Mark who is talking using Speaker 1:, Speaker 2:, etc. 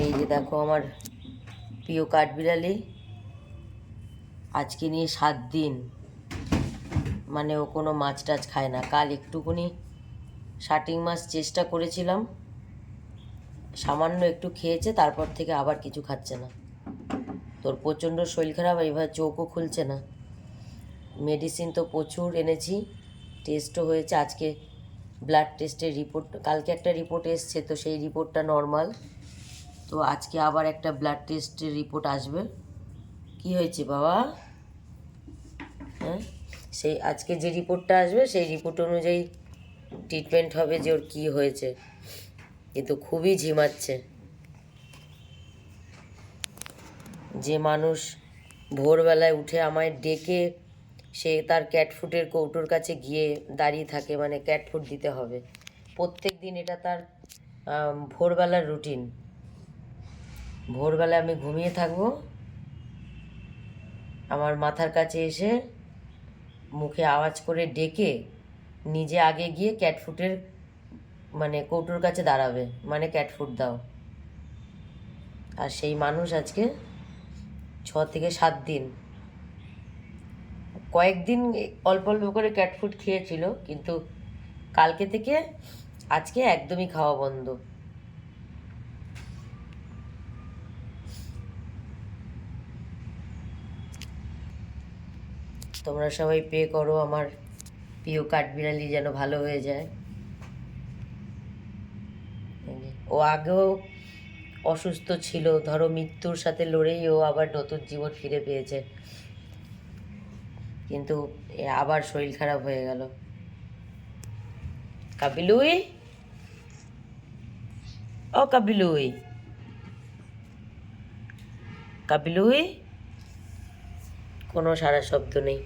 Speaker 1: এই যে দেখো আমার প্রিয় কাঠবিড়ালি আজকে নিয়ে 7 দিন, মানে ও কোনো মাছ টাছ খায় না। কাল একটুকুনি শাটিং মাছ চেষ্টা করেছিলাম, সামান্য একটু খেয়েছে, তারপর থেকে আবার কিছু খাচ্ছে না। তোর প্রচণ্ড শরীর খারাপ, এবার চোখও খুলছে না। মেডিসিন তো প্রচুর এনেছি, টেস্টও হয়েছে। আজকে ব্লাড টেস্টের রিপোর্ট, কালকে একটা রিপোর্ট এসছে, তো সেই রিপোর্টটা নর্মাল। তো আজকে আবার একটা ব্লাড টেস্টের রিপোর্ট আসবে। কি হয়েছে বাবা? হ্যাঁ, সেই আজকে যে রিপোর্টটা আসবে সেই রিপোর্ট অনুযায়ী ট্রিটমেন্ট হবে যে ওর কী হয়েছে। কিন্তু খুবই ঝিমাচ্ছে। যে মানুষ ভোরবেলায় উঠে আমায় ডেকে সে তার ক্যাট ফুডের কৌটোর কাছে গিয়ে দাঁড়িয়ে থাকে, মানে ক্যাট ফুড দিতে হবে প্রত্যেক দিন, এটা তার ভোরবেলার রুটিন। ভোরবেলায় আমি ঘুমিয়ে থাকবো, আমার মাথার কাছে এসে মুখে আওয়াজ করে ডেকে নিজে আগে গিয়ে ক্যাট ফুডের মানে কৌটোর কাছে দাঁড়াবে, মানে ক্যাট ফুড দাও। আর সেই মানুষ আজকে 6 থেকে 7 দিন, কয়েকদিন অল্প অল্প করে ক্যাট ফুড খেয়েছিল, কিন্তু কালকে থেকে আজকে একদমই খাওয়া বন্ধ। তোমরা সবাই পে করো আমার প্রিয় কাঠবিড়ালি যেন ভালো হয়ে যায়। ও আগেও অসুস্থ ছিল, ধরো মৃত্যুর সাথে লড়েই ও আবার নতুন জীবন ফিরে পেয়েছে, কিন্তু আবার শরীর খারাপ হয়ে গেল। কাবিলুই, ও কাবিলুই, কাবিলুই, কোনো সারা শব্দ নেই।